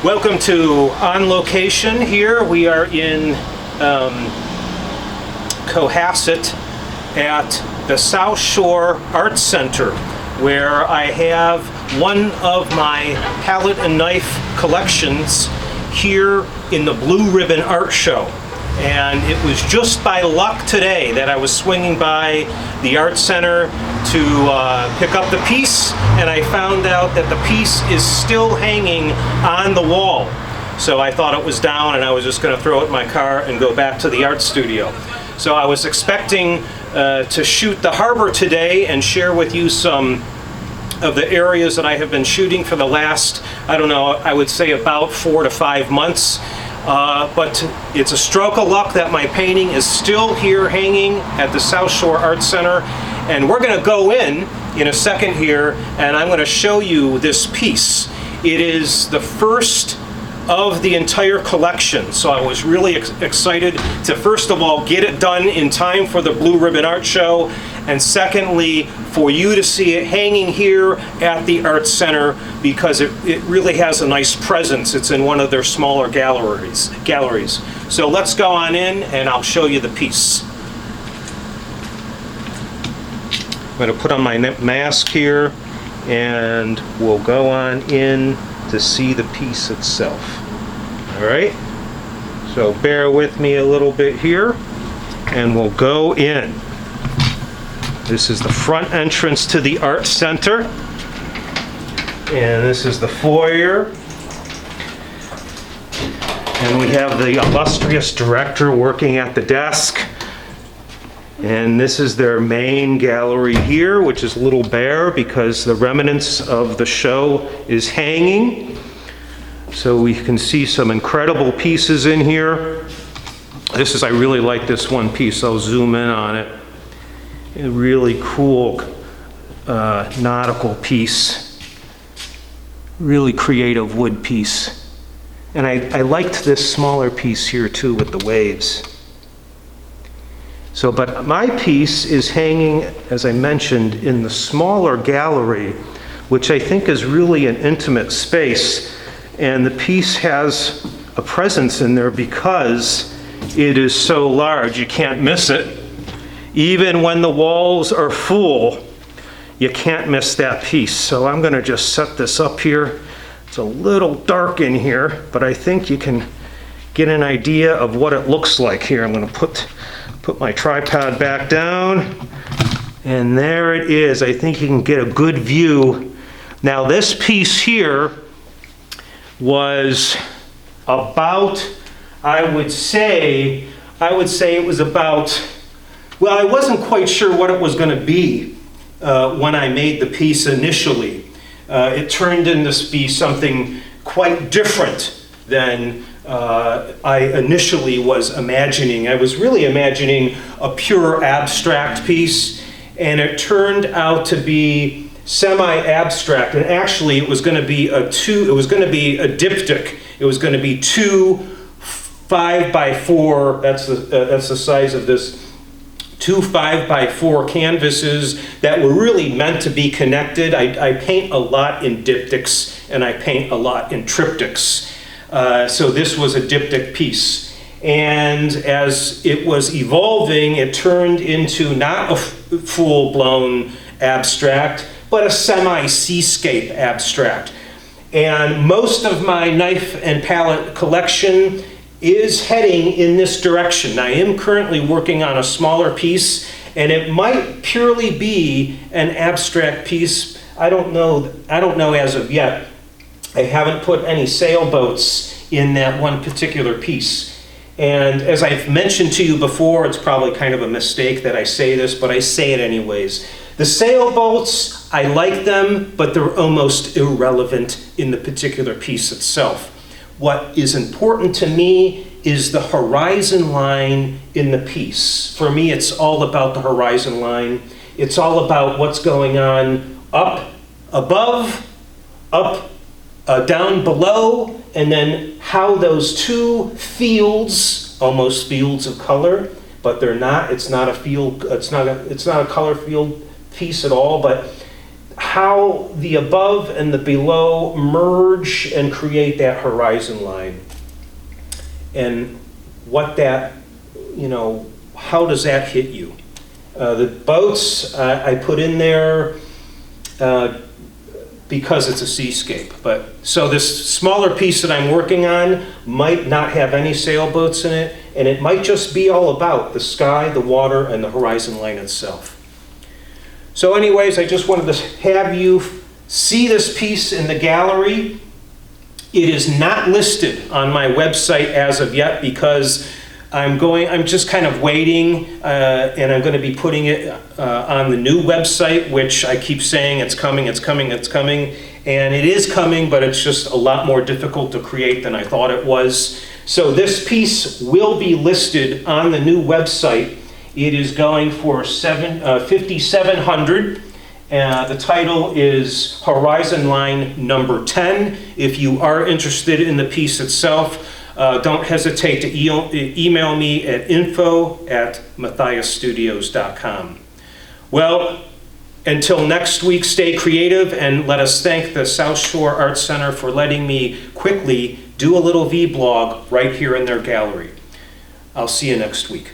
Welcome to On Location here. We are in Cohasset at the South Shore Art Center, where I have one of my palette and knife collections here in the Blue Ribbon Art Show. And it was just by luck today that I was swinging by the art center to pick up the piece, and I found out that the piece is still hanging on the wall. So I thought it was down and I was just going to throw it in my car and go back to the art studio. So I was expecting to shoot the harbor today and share with you some of the areas that I have been shooting for the last, I don't know, I would say about 4 to 5 months. But it's a stroke of luck that my painting is still here hanging at the South Shore Art Center. And we're going to go in a second here, and I'm going to show you this piece. It is the first of the entire collection, so I was really excited to first of all get it done in time for the Blue Ribbon Art Show, and secondly for you to see it hanging here at the Art Center, because it really has a nice presence. It's in one of their smaller galleries. So let's go on in and I'll show you the piece. I'm going to put on my mask here and we'll go on in to see the piece itself. All right, so bear with me a little bit here and we'll go in. This is the front entrance to the Art Center, and this is the foyer, and we have the illustrious director working at the desk, and this is their main gallery here, which is a little bare because the remnants of the show is hanging. So we can see some incredible pieces in here. I really like this one piece. I'll zoom in on it. A really cool nautical piece. Really creative wood piece. And I liked this smaller piece here too with the waves. So, but my piece is hanging, as I mentioned, in the smaller gallery, which I think is really an intimate space. And the piece has a presence in there because it is so large, you can't miss it. Even when the walls are full, you can't miss that piece. So I'm gonna just set this up here. It's a little dark in here, but I think you can get an idea of what it looks like here. I'm gonna put my tripod back down, and there it is. I think you can get a good view. Now this piece here was about, I would say it was about, well, I wasn't quite sure what it was going to be when I made the piece initially. It turned into be something quite different than I initially was imagining. I was really imagining a pure abstract piece, and it turned out to be semi-abstract, and actually it was going to be a diptych. It was going to be 2 5x4, that's the size of this, 2 5x4 canvases that were really meant to be connected. I paint a lot in diptychs and I paint a lot in triptychs. So this was a diptych piece. And as it was evolving, it turned into not a full-blown abstract, but a semi-seascape abstract. And most of my knife and palette collection is heading in this direction. I am currently working on a smaller piece, and it might purely be an abstract piece. I don't know as of yet. I haven't put any sailboats in that one particular piece. And as I've mentioned to you before, it's probably kind of a mistake that I say this, but I say it anyways. The sailboats, I like them, but they're almost irrelevant in the particular piece itself. What is important to me is the horizon line in the piece. For me, it's all about the horizon line. It's all about what's going on up above, up down below, and then how those two fields, almost fields of color, but they're not. It's not a field. It's not a color field piece at all. But how the above and the below merge and create that horizon line. And what that, how does that hit you? The boats I put in there because it's a seascape. So this smaller piece that I'm working on might not have any sailboats in it, and it might just be all about the sky, the water, and the horizon line itself. So anyways, I just wanted to have you see this piece in the gallery. It is not listed on my website as of yet because I'm just kind of waiting, and I'm going to be putting it on the new website, which I keep saying it's coming, it's coming, it's coming. And it is coming, but it's just a lot more difficult to create than I thought it was. So this piece will be listed on the new website. It is going for $5,700. The title is Horizon Line Number 10. If you are interested in the piece itself, don't hesitate to email me at info@matthiasstudios.com. Well, until next week, stay creative, and let us thank the South Shore Arts Center for letting me quickly do a little vlog right here in their gallery. I'll see you next week.